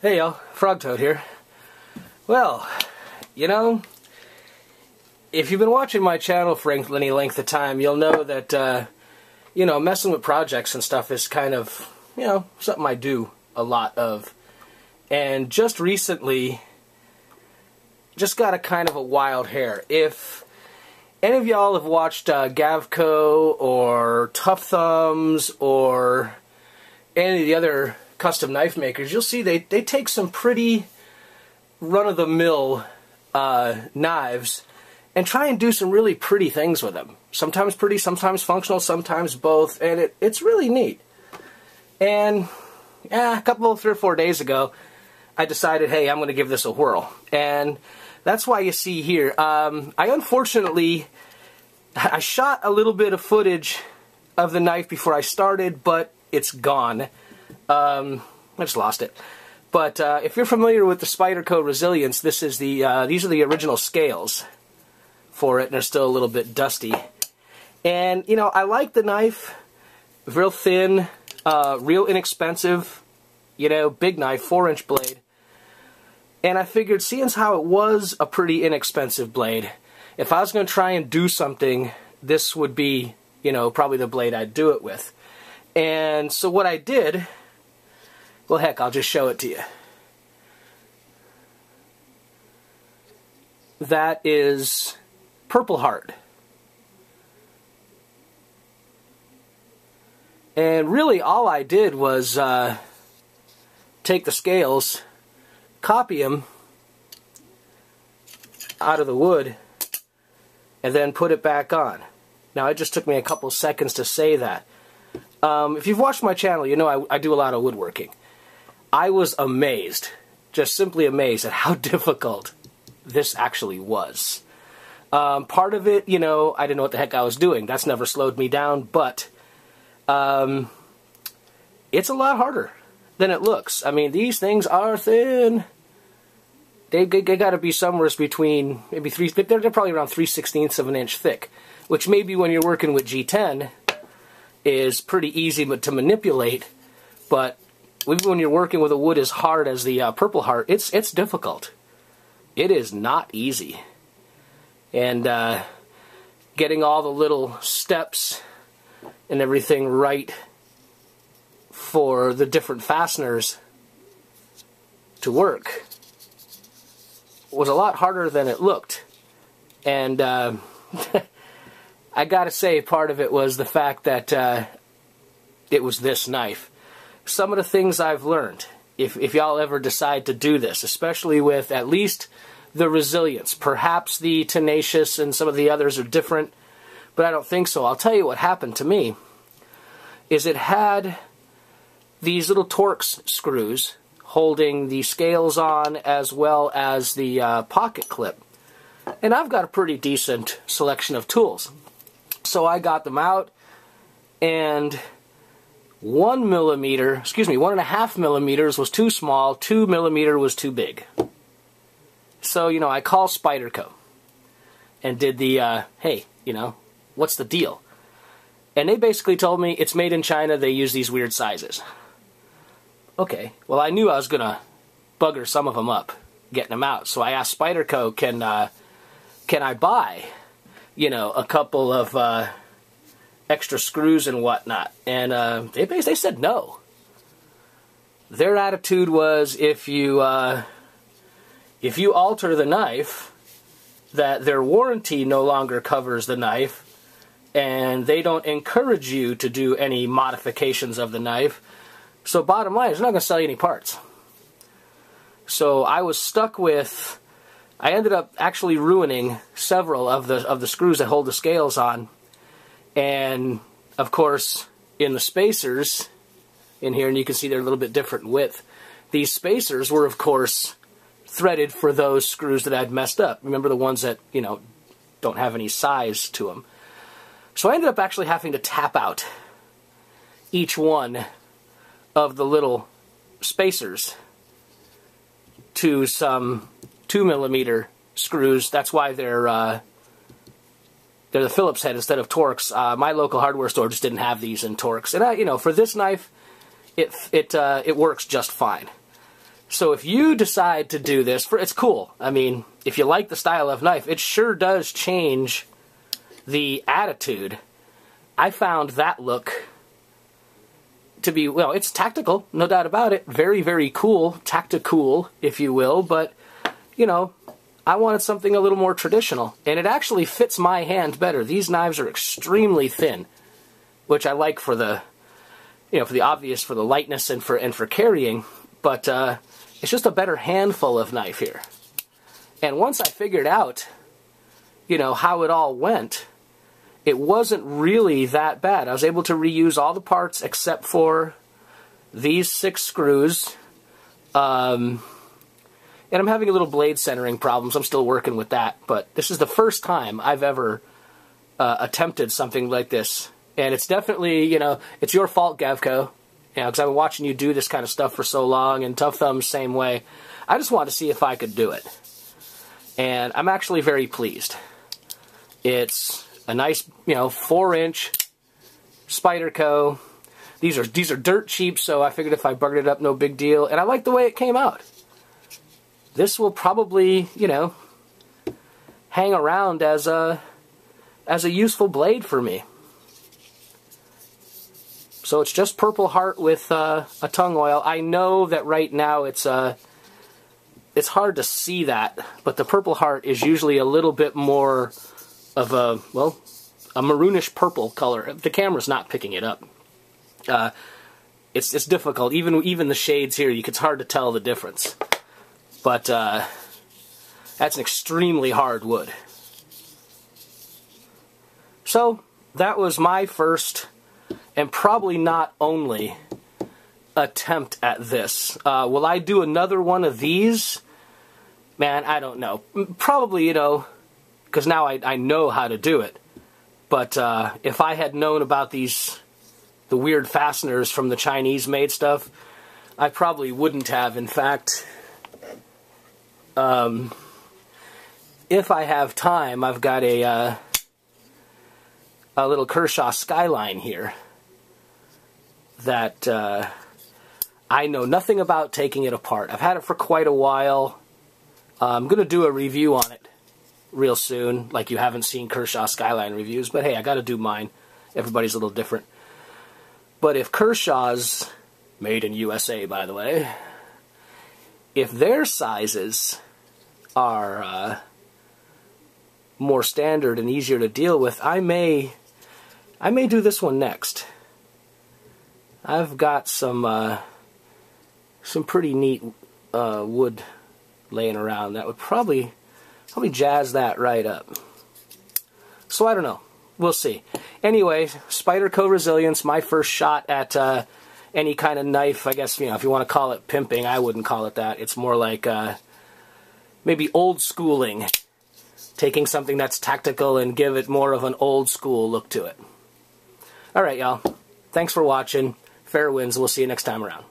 Hey y'all, Frogtoad here. Well, you know, if you've been watching my channel for any length of time, you'll know that, you know, messing with projects and stuff is kind of, you know, something I do a lot of. And just recently, just got a kind of a wild hair. If any of y'all have watched Gavkoo or Tuffthumbs or any of the other custom knife makers, you'll see they take some pretty run-of-the-mill knives and try and do some really pretty things with them. Sometimes pretty, sometimes functional, sometimes both, and it's really neat. And a couple, 3 or 4 days ago, I decided, hey, I'm going to give this a whirl. And that's why you see here, I shot a little bit of footage of the knife before I started, but it's gone. I just lost it. But if you're familiar with the Spyderco Resiliance, this is the these are the original scales for it, and they're still a little bit dusty. And you know, I like the knife, real thin, real inexpensive, you know, big knife, 4-inch blade. And I figured, seeing as how it was a pretty inexpensive blade, if I was going to try and do something, this would be, you know, probably the blade I'd do it with. And so what I did. Well, heck, I'll just show it to you. That is Purpleheart. And really all I did was take the scales, copy them out of the wood, and then put it back on. Now, it just took me a couple seconds to say that. If you've watched my channel, you know I do a lot of woodworking. I was amazed, just simply amazed at how difficult this actually was. Part of it, you know, I didn't know what the heck I was doing. That's never slowed me down, but it's a lot harder than it looks. I mean, these things are thin. They got to be somewhere between, maybe they're probably around 3/16 of an inch thick, which maybe when you're working with G10 is pretty easy to manipulate, but even when you're working with a wood as hard as the Purpleheart, it's difficult. It is not easy. And getting all the little steps and everything right for the different fasteners to work was a lot harder than it looked. And I gotta say, part of it was the fact that it was this knife. Some of the things I've learned, if y'all ever decide to do this, especially with at least the Resilience. Perhaps the Tenacious and some of the others are different, but I don't think so. I'll tell you what happened to me, is it had these little Torx screws holding the scales on as well as the pocket clip. And I've got a pretty decent selection of tools. So I got them out, and 1.5 millimeters was too small, 2 millimeter was too big. So, you know, I called Spyderco and did the, hey, you know, what's the deal? And they basically told me it's made in China, they use these weird sizes. Okay, well, I knew I was going to bugger some of them up, getting them out. So I asked Spyderco, can I buy, you know, a couple of extra screws and whatnot? And they said no. Their attitude was, if you alter the knife, that their warranty no longer covers the knife, and they don't encourage you to do any modifications of the knife. So bottom line is, they're not going to sell you any parts. So I was stuck with, I ended up actually ruining several of the screws that hold the scales on. And of course, in the spacers in here, and you can see they're a little bit different in width, these spacers were of course threaded for those screws that I'd messed up. Remember, the ones that, you know, don't have any size to them. So I ended up actually having to tap out each one of the little spacers to some 2 millimeter screws. That's why they're the Phillips head instead of Torx. My local hardware store just didn't have these in Torx, and you know, for this knife, it works just fine. So if you decide to do this, it's cool. I mean, if you like the style of knife, it sure does change the attitude. I found that look to be, well, it's tactical, no doubt about it. Very, very cool, tactical, if you will, but, you know, I wanted something a little more traditional, and it actually fits my hand better. These knives are extremely thin, which I like for the, you know, for the obvious, for the lightness and for carrying, but it's just a better handful of knife here. And once I figured out, you know, how it all went, it wasn't really that bad. I was able to reuse all the parts except for these 6 screws. And I'm having a little blade centering problems. I'm still working with that. But this is the first time I've ever attempted something like this. And it's definitely, you know, it's your fault, Gavkoo. You know, because I've been watching you do this kind of stuff for so long, and Tuffthumbs same way. I just wanted to see if I could do it. And I'm actually very pleased. It's a nice, you know, 4-inch Spyderco. These are dirt cheap, so I figured if I buggered it up, no big deal. And I like the way it came out. This will probably, you know, hang around as a useful blade for me. So it's just Purpleheart with a tongue oil. I know that right now it's hard to see that, but the Purpleheart is usually a little bit more of a, well, a maroonish purple color. The camera's not picking it up. It's difficult. Even the shades here, it's hard to tell the difference. But that's an extremely hard wood. So that was my first, and probably not only, attempt at this. Will I do another one of these? Man, I don't know. Probably, you know, because now I know how to do it. But if I had known about the weird fasteners from the Chinese-made stuff, I probably wouldn't have. In fact, if I have time, I've got a little Kershaw Skyline here that I know nothing about taking it apart. I've had it for quite a while. I'm going to do a review on it real soon, like you haven't seen Kershaw Skyline reviews, but hey, I got to do mine. Everybody's a little different. But if Kershaw's, made in USA, by the way, if their sizes are more standard and easier to deal with, I may do this one next. I've got some pretty neat wood laying around that would probably jazz that right up. So I don't know. We'll see. Anyway, Spyderco Resiliance, my first shot at any kind of knife. I guess, you know, if you want to call it pimping, I wouldn't call it that. It's more like maybe old schooling. Taking something that's tactical and give it more of an old school look to it. Alright, y'all. Thanks for watching. Fair winds. We'll see you next time around.